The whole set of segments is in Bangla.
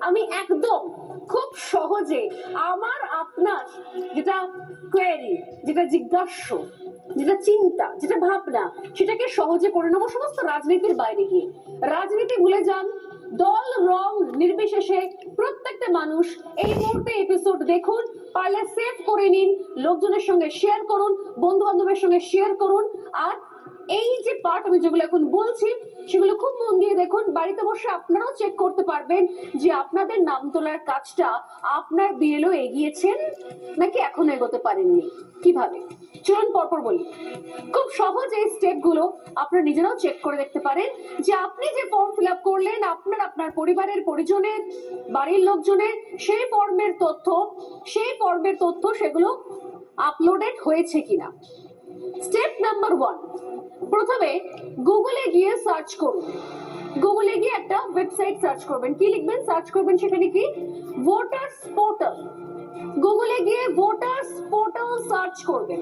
আমি একদম খুব সহজে আমার আপনার যেটা কোয়েরি, যেটা জিজ্ঞাস্য, যেটা চিন্তা, যেটা ভাবনা, সেটাকে সহজে করে নেবো সমস্ত রাজনীতির বাইরে গিয়ে। রাজনীতি ভুলে যান, দল রং নির্বিশেষে প্রত্যেকটা মানুষ এই মুহূর্তে এপিসোড দেখুন, পারলে সেভ করে নিন, লোকজনের সঙ্গে শেয়ার করুন, বন্ধু বান্ধবের সঙ্গে শেয়ার করুন। আর এই যে পার্ট আমি যেগুলো এখন বলছি সেগুলো খুব মন দিয়ে দেখুন। বাড়িতে বসে আপনারাও চেক করতে পারবেন যে আপনাদের নাম তোলার কাজটা আপনার বিএলও এগিয়েছেন নাকি এখনো এগোতে পারেননি। কিভাবে, চলুন পরপর বলি। খুব সহজ এই স্টেপগুলো আপনারা নিজেরাও চেক করে দেখতে পারেন যে আপনি যে ফর্ম ফিল আপ করলেন, আপনার পরিবারের পরিজনের, বাড়ির লোকজনের সেই ফর্মের তথ্য সেগুলো আপলোডেড হয়েছে কিনা। স্টেপ নাম্বার 1, প্রথমে গুগলে গিয়ে সার্চ করুন। গুগলে গিয়ে একটা ওয়েবসাইট সার্চ করবেন। কি লিখবেন? সার্চ করবেন সেখানে কি ভোটার্স পোর্টাল। গুগলে গিয়ে ভোটার্স পোর্টাল সার্চ করবেন,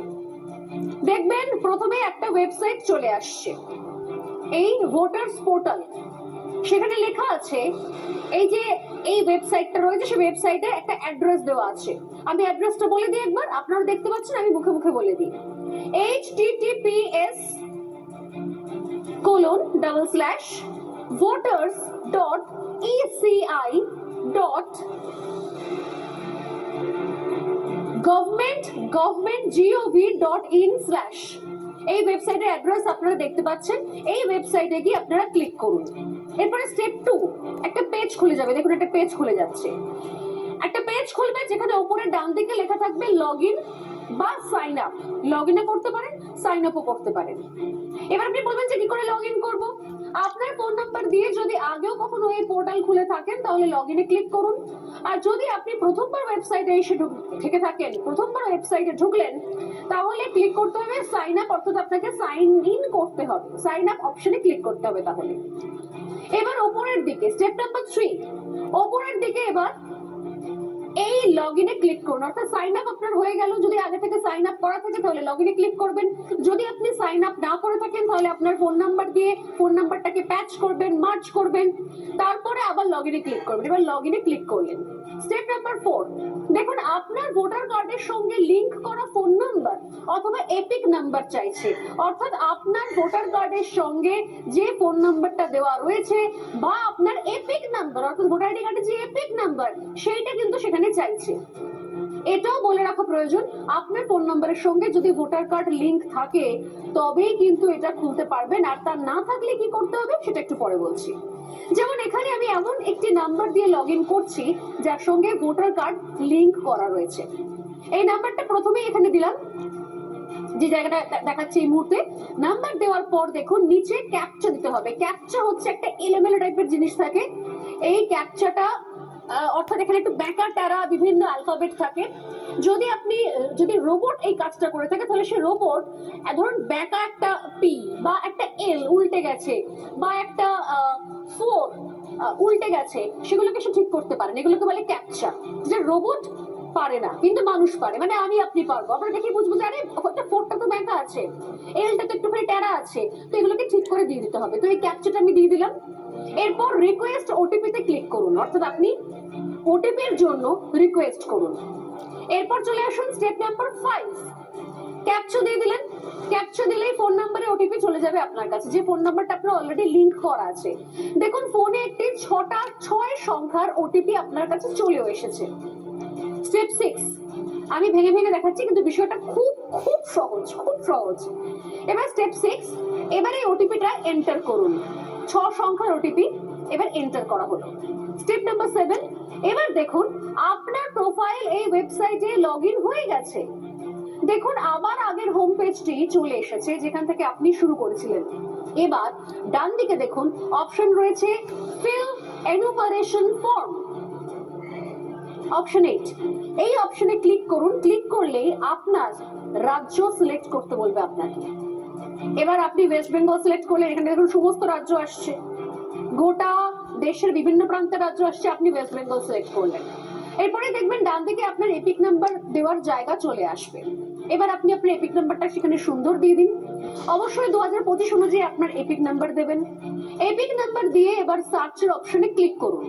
দেখবেন প্রথমে একটা ওয়েবসাইট চলে আসছে, এই ভোটার্স পোর্টাল। সেখানে লেখা আছে, এই যে এই ওয়েবসাইটটা রয়েছে সেই ওয়েবসাইটে একটা অ্যাড্রেস দেওয়া আছে। আমি অ্যাড্রেসটা বলে দিই একবার, আপনারা দেখতে পাচ্ছেন, আমি মুখে মুখে বলে দিই। https://voters.eci.government.gov.in/ এই ওয়েবসাইটের অ্যাড্রেস আপনারা দেখতে পাচ্ছেন। এই ওয়েবসাইটে গিয়ে আপনারা ক্লিক করুন। এরপরে স্টেপ 2, একটা পেজ খুলে যাবে। দেখুন একটা পেজ খুলে যাচ্ছে, একটা পেজ খুলবে যেখানে উপরে ডান দিকে লেখা থাকবে লগইন বা সাইন আপ। লগইনও করতে পারেন, সাইন আপও করতে পারেন। এবার আপনি বলবেন যে কি করে লগইন করব। আপনার ফোন নাম্বার দিয়ে যদি আগেও কখনো এই পোর্টাল খুলে থাকেন তাহলে লগইনে ক্লিক করুন। আর যদি আপনি প্রথমবার ওয়েবসাইটে এসে থেকে থাকেন, প্রথমবার ওয়েবসাইটে ঢুকলেন, তাহলে ক্লিক করতে হবে সাইন আপ, অর্থাৎ আপনাকে সাইন ইন করতে হবে, সাইন আপ অপশনে ক্লিক করতে হবে। তাহলে এবার উপরের দিকে স্টেপ নাম্বার 3, উপরের দিকে এবার এই লগইনে ক্লিক করুন। অর্থাৎ সাইন আপ আপনার হয়ে গেল। যদি আগে থেকে সাইন আপ করা থাকে তাহলে লগইনে ক্লিক করবেন। যদি আপনি সাইন আপ না করে থাকেন তাহলে আপনার ফোন নাম্বার দিয়ে ফোন নাম্বারটাকে প্যাচ করবেন, মার্জ করবেন, তারপরে আবার লগইনে ক্লিক করবেন। এবার লগইনে ক্লিক করলেন। স্টেপ নাম্বার 4, দেখুন আপনার ভোটার কার্ডের সঙ্গে লিংক করা ফোন নাম্বার অথবা এপিক নাম্বার চাইছে। অর্থাৎ আপনার ভোটার কার্ডের সঙ্গে যে ফোন নাম্বারটা দেওয়া রয়েছে বা আপনার এপিক নাম্বার, অর্থাৎ ভোটার আইডি কার্ডের যে এপিক নাম্বার, সেইটা কিন্তু সেখানে চাইছে। এটাও বলে রাখা প্রয়োজন, আপনার ফোন নাম্বারের সঙ্গে যদি ভোটার কার্ড লিংক থাকে তবেই কিন্তু এটা খুলতে পারবেন। আর তা না থাকলে কি করতে হবে সেটা একটু পরে বলছি। যেমন এখানে আমি এমন একটি নাম্বার দিয়ে লগইন করছি যার সঙ্গে ভোটার কার্ড লিংক করা রয়েছে। এই নাম্বারটা প্রথমেই এখানে দিলাম, যে জায়গাটা দেখাচ্ছে এই মুহূর্তে। নাম্বার দেওয়ার পর দেখুন নিচে ক্যাপচা দিতে হবে। ক্যাপচা হচ্ছে একটা এলোমেলো টাইপের জিনিস থাকে। এই ক্যাপচাটা অর্থাৎ এখানে একটু ব্যাকা ট্যারা বিভিন্ন অ্যালফাবেট থাকে। যদি রোবট এই কাজটা করে থাকে তাহলে সে রোবট ধরুন ব্যাকা একটা পি বা একটা এল উল্টে গেছে বা একটা 4 উল্টে গেছে, সেগুলোকে সে ঠিক করতে পারে। এগুলোকে বলে ক্যাপচা, যেটা রোবট পারে না কিন্তু মানুষ পারে। মানে আমি আপনি পারবো। আমরা দেখে বুঝবো যে আরে ওটা 4টা তো ব্যাকা আছে, এলটা তো একটুখানি ট্যারা আছে, তো এগুলোকে ঠিক করে দিয়ে দিতে হবে। তো এই ক্যাপচাটা আমি দিয়ে দিলাম। এরপর রিকোয়েস্ট ওটিপি তে ক্লিক করুন, অর্থাৎ আপনি ওটিপি এর জন্য রিকোয়েস্ট করুন। এরপর চলে আসুন স্টেপ নাম্বার 5, ক্যাপচা দিয়ে দিলেন। ক্যাপচা দিলেই ফোন নাম্বারে ওটিপি চলে যাবে আপনার কাছে, যে ফোন নাম্বারটা আপনার অলরেডি লিংক করা আছে। দেখুন ফোনে একটি 6 সংখ্যার ওটিপি আপনার কাছে চলেও এসেছে। স্টেপ 6, আমি ভেঙে ভেঙে দেখাচ্ছি কিন্তু বিষয়টা খুব খুব সহজ, খুব সহজ। এবার স্টেপ 6, এবার এই ওটিপিটা এন্টার করুন। 6 সংখ্যার ওটিপি এবার এন্টার করা হলো। স্টেপ নাম্বার 7, এবার দেখুন আপনার প্রোফাইল এই ওয়েবসাইটে লগইন হয়ে গেছে। দেখুন আবার আগের হোম পেজটি চলে এসেছে যেখান থেকে আপনি শুরু করেছিলেন। এবার ডান দিকে দেখুন অপশন রয়েছে ফিল এনুমারেশন ফর্ম, অপশন 8। এই অপশনে ক্লিক করুন। ক্লিক করলেই আপনার রাজ্য সিলেক্ট করতে বলবে আপনাকে। এবার আপনি ওয়েস্ট বেঙ্গল সিলেক্ট করলেন, এখানে দেখুন সমস্ত রাজ্য আসছে, গোটা দেশের বিভিন্ন প্রান্তের রাজ্য আসছে, আপনি ওয়েস্ট বেঙ্গল সিলেক্ট করলেন। এরপরে দেখবেন ডান দিকে আপনার এপিক নাম্বার দেওয়ার জায়গা চলে আসবে। এবার আপনি আপনার এপিক নাম্বারটা সেখানে সুন্দর দিয়ে দিন। অবশ্যই 2025 অনুযায়ী আপনার এপিক নাম্বার দেবেন। এপিক নাম্বার দিয়ে এবার সার্চের অপশনে ক্লিক করুন।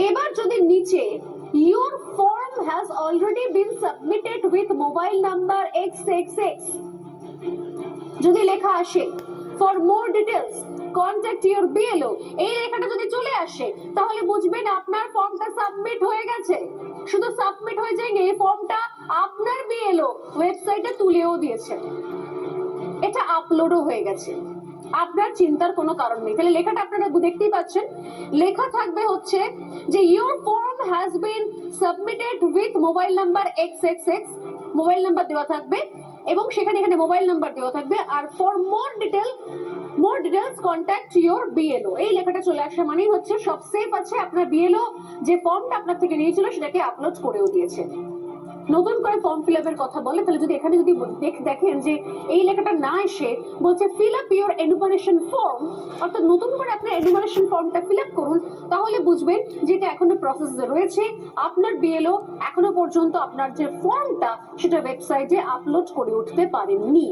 এবার যদি নিচে your form has already been submitted with mobile number xxx যদি লেখা আসে for more details contact your BLO, এই লেখাটা যদি চলে আসে তাহলে বুঝবেন আপনার ফর্মটা সাবমিট হয়ে গেছে। শুধু সাবমিট হয়ে যায়নি, এই ফর্মটা আপনার BLO ওয়েবসাইটে তুলেও দিয়েছে, এটা আপলোডও হয়ে গেছে। আপনার চিন্তার কোনো কারণ নেই। তাহলে লেখাটা আপনারা দেখতেই পাচ্ছেন, লেখা থাকবে হচ্ছে যে your form has been submitted with mobile number xxx, mobile number দেওয়া থাকবে এবং সেখানে এখানে মোবাইল নাম্বার দেওয়া থাকবে, আর for more details contact your BLO, এই লেখাটা চলে আসা মানেই হচ্ছে সব সেফ আছে। আপনার BLO যে ফর্মটা আপনার থেকে নিয়েছিল সেটাকে আপলোড করেও দিয়েছে। নতুন করে ফর্ম ফিল আপের কথা বলে, তাহলে যদি এখানে যদি দেখেন যে এই লেখাটা না এসে বলছে fill up your enumeration form, অর্থাৎ নতুন করে আপনার এনুমারেশন ফর্মটা ফিল আপ করুন, তাহলে বুঝবেন যেটা এখনো প্রসেসে রয়েছে। আপনার BLO এখনো পর্যন্ত আপনার যে ফর্মটা সেটা ওয়েবসাইটে আপলোড করে উঠতে পারেননি।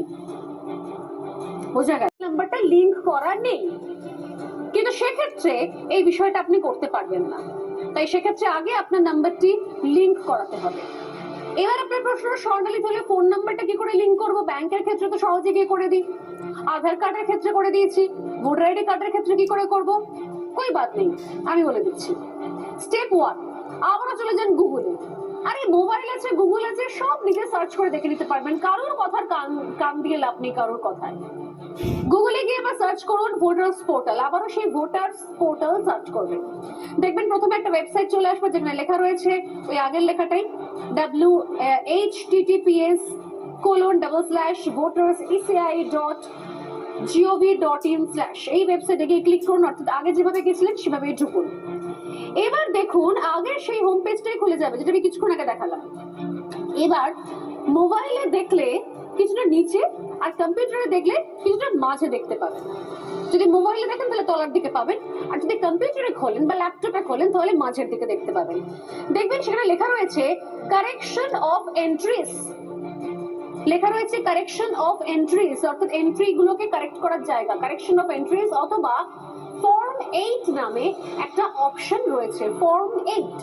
বোঝা গেল? নাম্বারটা লিংক করা নেই, কিন্তু সেক্ষেত্রে এই বিষয়টা আপনি করতে পারবেন না। তাই সেক্ষেত্রে আগে আপনার নাম্বারটি লিংক করাতে হবে। এবার আপনার প্রশ্ন, স্বর্ণালী তাহলে ফোন নাম্বারটা কি করে লিংক করবো? ব্যাংকের ক্ষেত্রে তো সহজে গিয়ে করে দিই, আধার কার্ডের ক্ষেত্রে করে দিয়েছি, ভোটার আইডি কার্ডের ক্ষেত্রে কি করে করব? কই বাত নেই, আমি বলে দিচ্ছি। স্টেপ 1, আবারও চলে যান গুগলে। আরে মোবাইল আছে, গুগল আছে, সব নিজে সার্চ করে দেখে নিতে পারবেন। কারোর কথার কান দিয়ে লাভ নেই, কারোর কথায়। গুগলে গিয়ে এবার সার্চ করুন ভোটার্স পোর্টাল, আবারও সেই ভোটার্স পোর্টাল সার্চ করবেন। দেখবেন প্রথমে একটা ওয়েবসাইট চলে আসবে যেখানে লেখা রয়েছে ওই আগের লেখাটাই https://voterseci.gov.in/ এই ওয়েবসাইটে গিয়ে ক্লিক করুন, অর্থাৎ আগে যেভাবে গেছিলেন সেভাবে ঢুকুন। এবার দেখুন আগের সেই হোম পেজটাই খুলে যাবে যেটা আমি কিছুক্ষণ আগে দেখালাম। এবার মোবাইলে দেখলে কিছুটা নিচে আর কম্পিউটারে দেখলে কিছুটা মাঝে দেখতে পাবেন। যদি মোবাইলে দেখেন তাহলে তলার দিকে পাবেন, আর যদি কম্পিউটারে খোলেন বা ল্যাপটপে খোলেন তাহলে মাঝের দিকে দেখতে পাবেন। দেখবেন সেখানে লেখা রয়েছে কারেকশন অফ এন্ট্রিজ, লেখা রয়েছে কারেকশন অফ এন্ট্রিজ, অর্থাৎ এন্ট্রি গুলোকে কারেক্ট করার জায়গা, কারেকশন অফ এন্ট্রিজ, অথবা ফর্ম 8 নামে একটা অপশন রয়েছে, ফর্ম 8।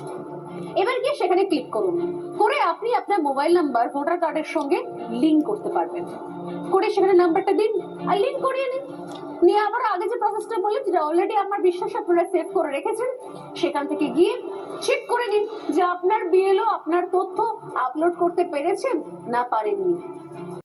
এবার গিয়ে সেখানে ক্লিক করুন, করে আপনি আপনার মোবাইল নাম্বার ভোটার কার্ডের সঙ্গে লিংক করতে পারবেন। করে সেখানে নাম্বারটা দিন আর লিংক করিয়ে নিন। নিয়ে আবার আগে যে প্রসেসটা বললেন যেটা অলরেডি আমার বিশ্বাস আপনারা সেভ করে রেখেছেন, সেখান থেকে গিয়ে চেক করে নিন যে আপনার BLO আপনার তথ্য আপলোড করতে পেরেছেন না পারেননি।